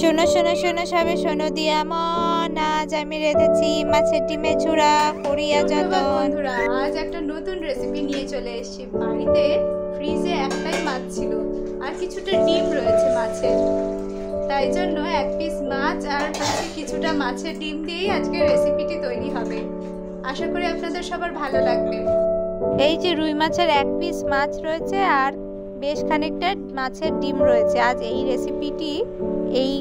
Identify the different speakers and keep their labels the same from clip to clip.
Speaker 1: শোনো শোনো শোনো সবে শোনো দিয়া মন, আজ আমি রেঁধেছি মাছের ডিমের ঝুড়া করিয়া যতন।
Speaker 2: বন্ধুরা, আজ একটা নতুন রেসিপি নিয়ে চলে এসেছি। বাড়িতে ফ্রিজে একটাই মাছ ছিল আর কিছুটা ডিম রয়েছে মাছের, তাই জন্য এক পিস মাছ আর কিছুটা মাছের ডিম দিয়েই আজকে রেসিপিটি তৈরি হবে। আশা করি আপনাদের সবার ভালো লাগবে।
Speaker 1: এই যে রুই মাছের এক পিস মাছ রয়েছে আর বেশ খানিকটা মাছের ডিম রয়েছে। আজ এই রেসিপিটি এই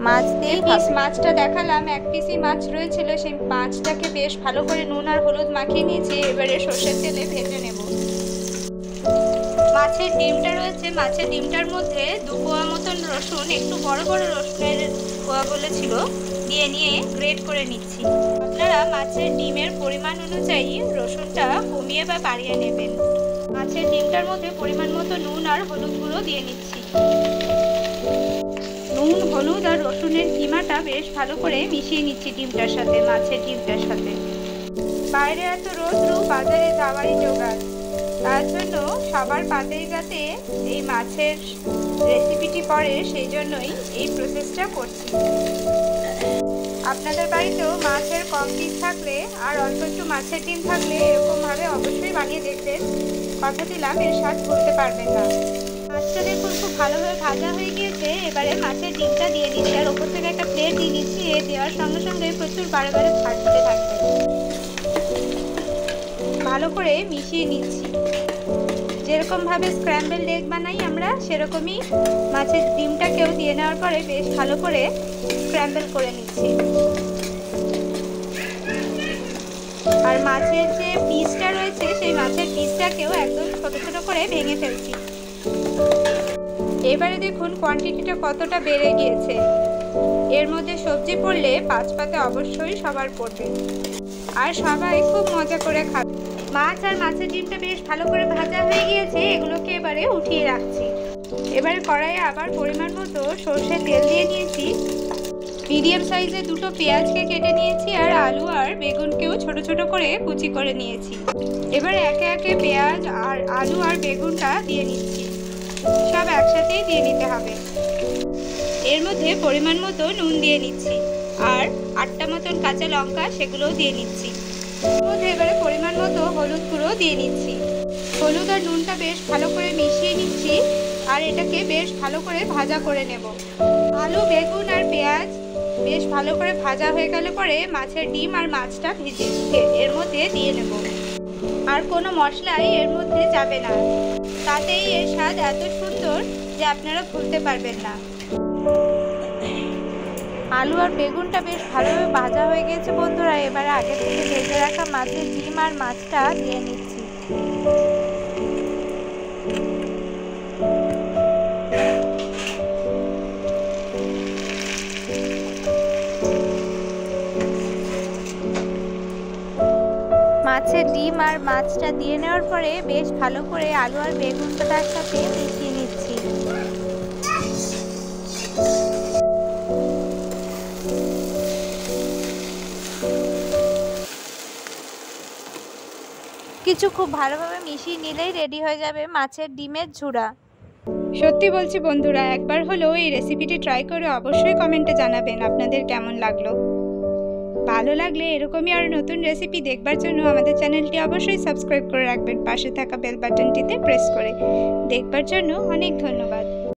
Speaker 1: মাছ দিয়ে
Speaker 2: মাছটা দেখালাম, এক পিসই মাছ রয়েছিল। সেই মাছটাকে বেশ ভালো করে নুন আর হলুদ মাখিয়ে নিয়েছি। এবারে সর্ষের তেলে ভেজে নেব। মাছের ডিমটা রয়েছে, মাছের ডিমটার মধ্যে 2 কোয়া মতন রসুন, একটু বড় বড় রসুনের কোয়াগুলো ছিল, দিয়ে নিয়ে গ্রেট করে নিচ্ছি। আপনারা মাছের ডিমের পরিমাণ অনুযায়ী রসুনটা কমিয়ে বা বাড়িয়ে নেবেন। মাছের ডিমটার মধ্যে পরিমাণ মতো নুন আর হলুদ গুঁড়ো দিয়ে নিচ্ছি। নুন, হলুদ আর রসুনের কিমাটা বেশ ভালো করে মিশিয়ে নিচ্ছি ডিমটার সাথে, মাছের ডিমটার সাথে। বাইরে এত রোদ্রু, বাজারে যাওয়ারই জোগাড়, তার জন্য সবার পাতেই যাতে এই মাছের রেসিপিটি পড়ে, সেই জন্যই এই প্রসেসটা করছি। আপনাদের বাড়িতেও মাছের কম পিস থাকলে আর অল্প একটু মাছের ডিম থাকলে এরকমভাবে অবশ্যই বানিয়ে দেখবেন। কথা দিলাম, এর স্বাদ ভুলতে পারবেন না। মাছটা দেখুন খুব ভালোভাবে ভাজা হয়ে গিয়েছে। এবারে মাছের ডিমটা দিয়ে দিচ্ছি আর ওপর থেকে একটা প্লেট দিয়ে দিচ্ছি। এ দেওয়ার সঙ্গে সঙ্গে প্রচুর বারে বারে ভাজতে থাকবে। ভালো করে মিশিয়ে নিচ্ছি। যেরকমভাবে স্ক্র্যাম্বল এগ বানাই আমরা, সেরকমই মাছের ডিমটাকেও দিয়ে নেওয়ার পরে বেশ ভালো করে স্ক্র্যাম্বল করে নিচ্ছি। আর মাছের যে পিসটা রয়েছে, সেই মাছের পিসটাকেও একদম ছোট ছোট করে ভেঙে ফেলছি। এবারে দেখুন কোয়ান্টিটিটা কতটা বেড়ে গিয়েছে। এর মধ্যে সবজি পড়লে 5 পাতে অবশ্যই সবার পড়বে আর সবাই খুব মজা করে খাবে। মাছ আর মাছের ডিমটা বেশ ভালো করে ভাজা হয়ে গিয়েছে। এগুলোকে এবারে উঠিয়ে রাখছি। এবারে কড়াইয়ে আবার পরিমাণ মতো সর্ষের তেল দিয়ে নিয়েছি। মিডিয়াম সাইজের 2টো পেঁয়াজকে কেটে নিয়েছি আর আলু আর বেগুনকেও ছোট ছোট করে কুচি করে নিয়েছি। এবারে একে একে পেঁয়াজ আর আলু আর বেগুনটা দিয়ে নিচ্ছি। সব একসাথেই দিয়ে নিতে হবে। এর মধ্যে পরিমাণ মতো নুন দিয়ে নিচ্ছি আর 8টা মতন কাঁচা লঙ্কা, সেগুলোও দিয়ে নিচ্ছি। এর মধ্যে এবারে পরিমাণ মতো হলুদ গুঁড়ো দিয়ে নিচ্ছি। হলুদ আর নুনটা বেশ ভালো করে মিশিয়ে নিচ্ছি আর এটাকে বেশ ভালো করে ভাজা করে নেব। আলু, বেগুন আর পেঁয়াজ বেশ ভালো করে ভাজা হয়ে গেলে পরে মাছের ডিম আর মাছটা ভেজে এর মধ্যে দিয়ে নেব। আর কোনো মশলাই এর মধ্যে যাবে না, তাতেই এর স্বাদ এত সুন্দর যে আপনারা ভুলতে পারবেন না।
Speaker 1: আলু আর বেগুনটা বেশ ভালোভাবে ভাজা হয়ে গেছে বন্ধুরা। এবারে আগে থেকে ভেজে রাখা মাছের ডিম আর মাছটা দিয়ে নিচ্ছি। মাছের ডিম আর মাছটা দিয়ে নেওয়ার পরে বেশ ভালো করে আলু আর বেগুনটার সাথে মিশিয়ে নিচ্ছি। কিছু খুব ভালোভাবে মিশিয়ে নিলেই রেডি হয়ে যাবে মাছের ডিমের ঝুড়া।
Speaker 2: সত্যি বলছি বন্ধুরা, একবার হলেও এই রেসিপিটি ট্রাই করে অবশ্যই কমেন্টে জানাবেন আপনাদের কেমন লাগলো। ভালো লাগলে এরকমই আর নতুন রেসিপি দেখবার জন্য আমাদের চ্যানেলটি অবশ্যই সাবস্ক্রাইব করে রাখবেন। পাশে থাকা বেল বাটনটিতে প্রেস করে। দেখবার জন্য অনেক ধন্যবাদ।